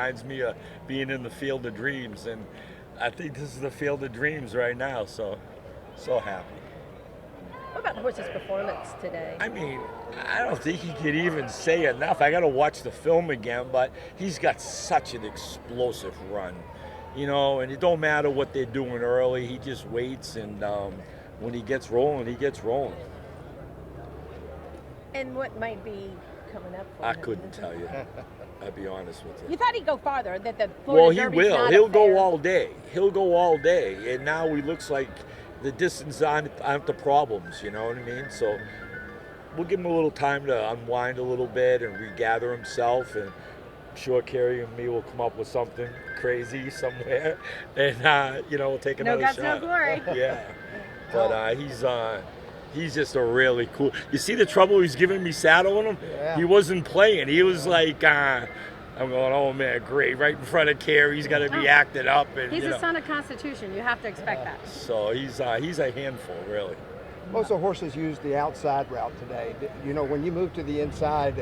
reminds me of being in the Field of Dreams, and I think this is the Field of Dreams right now. So happy. What about the horse's performance today? I mean, I don't think he could even say enough. I got to watch the film again, but he's got such an explosive run, and it don't matter what they're doing early. He just waits, and when he gets rolling, he gets rolling. And what might be coming up for I him? couldn't tell you. I'll be honest with you. You thought he'd go farther, that the Florida Derby's Well, he will. not He'll a fair- go all day. He'll go all day. And now he looks like the distance aren't the problems, you know what I mean? So we'll give him a little time to unwind a little bit and regather himself. And I'm sure Carrie and me will come up with something crazy somewhere. And, we'll take another shot. No guts, no glory. Yeah. But he's just a really cool. You see the trouble he's giving me saddling him? Yeah. He wasn't playing. He was like, I'm going, oh man, great, right in front of Carrie. He's got to be acted up. And He's a son of Constitution. You have to expect that. So he's a handful, really. Most of the horses used the outside route today. When you moved to the inside,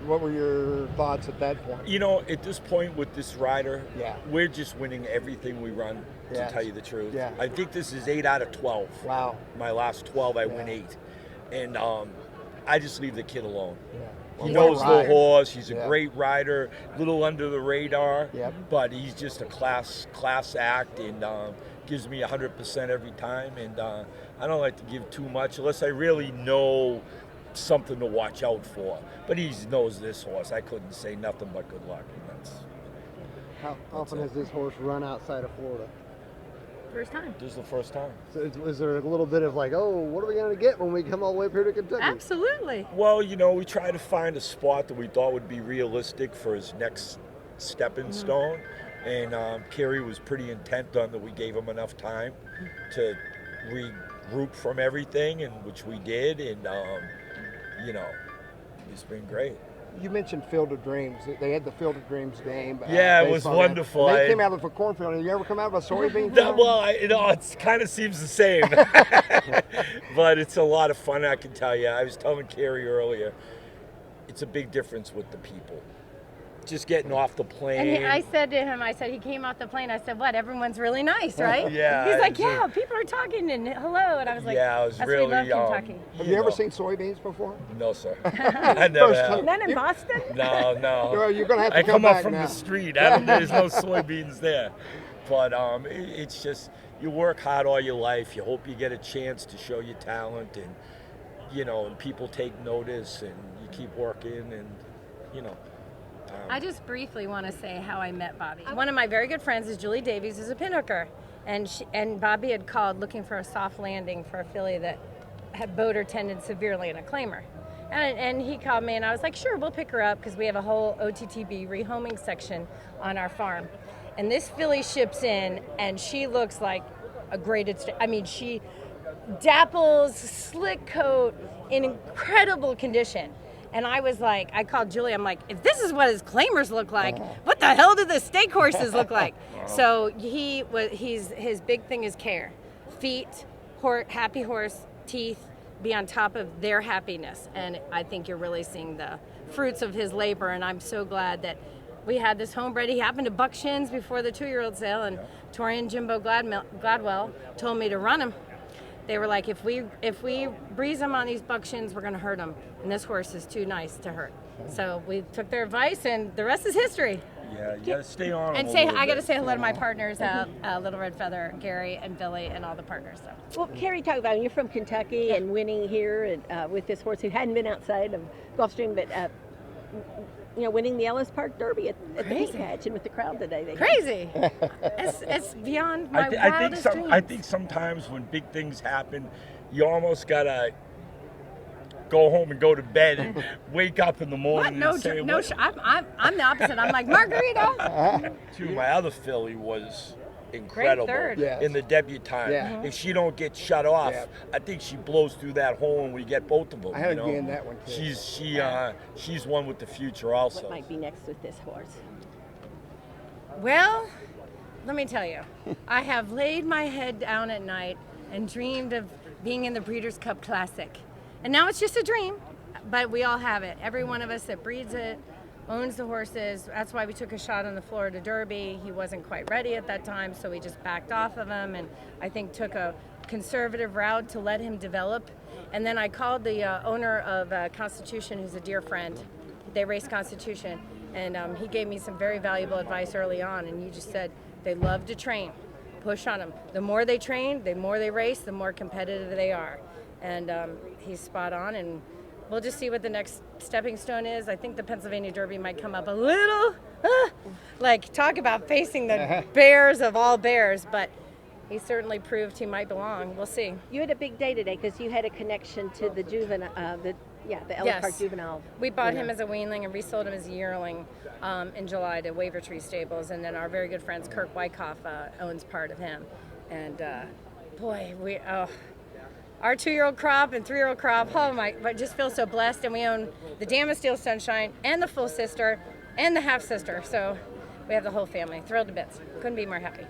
what were your thoughts at that point? At this point with this rider, Yeah. we're just winning everything we run, Yeah. to tell you the truth. Yeah. I think this is 8 out of 12. Wow. My last 12, I win 8. And I just leave the kid alone. Yeah. He Well, knows what the rider. horse. He's a Yeah. great rider, little under the radar, Yep. but he's just a class act, and gives me 100% every time. And I don't like to give too much unless I really know something to watch out for. But he knows this horse. I couldn't say nothing but good luck. And How often has this horse run outside of Florida? First time. this is the first time. So is there a little bit of like, oh, what are we going to get when we come all the way up here to Kentucky? Absolutely. Well, we tried to find a spot that we thought would be realistic for his next stepping stone. And Carrie was pretty intent on that we gave him enough time to regroup from everything, and which we did. And, it's been great. You mentioned Field of Dreams. They had the Field of Dreams game. Yeah, it was based on that. wonderful. They came out of a cornfield. Have you ever come out of a soybean field? Well, it kind of seems the same. But it's a lot of fun, I can tell you. I was telling Carrie earlier, it's a big difference with the people. Just getting off the plane. And I said to him, he came off the plane. I said, what? Everyone's really nice, right? Yeah, He's like, it's yeah, people are talking and hello. And I was like, Yeah, I was that's really, why we love Kentucky. Have you ever seen soybeans before? No, sir. I never First have. time. None in Boston? No. Well, you're going to have to I come back up from now. the street. There's no soybeans there. But it's just, you work hard all your life. You hope you get a chance to show your talent, and, and people take notice, and you keep working, and, I just briefly want to say how I met Bobby. One of my very good friends is Julie Davies, who's a pinhooker, and Bobby had called looking for a soft landing for a filly that had boater tended severely in a claimer. And he called me, and I was like, sure, we'll pick her up because we have a whole OTTB rehoming section on our farm. And this filly ships in, and she looks like a graded. She dapples, slick coat, in incredible condition. And I was like, I called Julie. I'm like, if this is what his claimers look like, what the hell do the stake horses look like? So his big thing is care, feet, happy horse, teeth, be on top of their happiness. And I think you're really seeing the fruits of his labor. And I'm so glad that we had this homebred. He happened to buck shins before the 2-year-old sale, and Tori and Jimbo Gladwell told me to run him. They were like, if we breeze him on these buck shins, we're going to hurt him. And this horse is too nice to hurt. So we took their advice, and the rest is history. Yeah, you got to stay on. And I got to say hello to my partners, Little Red Feather, Gary and Billy, and all the partners. So. Well, Carrie, talk about it. You're from Kentucky and winning here and, with this horse who hadn't been outside of Gulfstream, but winning the Ellis Park Derby at the Peak Hatch and with the crowd today. Crazy. It's beyond my wildest dreams. I think sometimes when big things happen, you almost gotta go home and go to bed and wake up in the morning. What? And say, I'm the opposite. I'm like, margarita. My other filly was incredible third. Yes. in the debutante. Yeah. If she don't get shut off, Yeah. I think she blows through that hole and we get both of them. I had to gain that one too. She's one with the future also. What might be next with this horse? Well, let me tell you, I have laid my head down at night and dreamed of being in the Breeders' Cup Classic. And now it's just a dream, but we all have it. Every one of us that breeds it, owns the horses. That's why we took a shot on the Florida Derby. He wasn't quite ready at that time, so we just backed off of him, and I think took a conservative route to let him develop. And then I called the owner of Constitution, who's a dear friend. They race Constitution, and he gave me some very valuable advice early on, and he just said they love to train. Push on them. The more they train, the more they race, the more competitive they are. And he's spot on, and we'll just see what the next stepping stone is. I think the Pennsylvania Derby might come up a little, like talk about facing the bears of all bears, but he certainly proved he might belong. We'll see. You had a big day today because you had a connection to the juvenile, the Ellis Park juvenile. We bought him as a weanling and resold him as a yearling in July to Wavertree Stables, and then our very good friends Kirk Wyckoff owns part of him. And boy, our 2-year-old crop and 3-year-old crop, I just feel so blessed. And we own the Dam of Steel Sunshine and the full sister and the half sister. So we have the whole family. Thrilled to bits. Couldn't be more happy.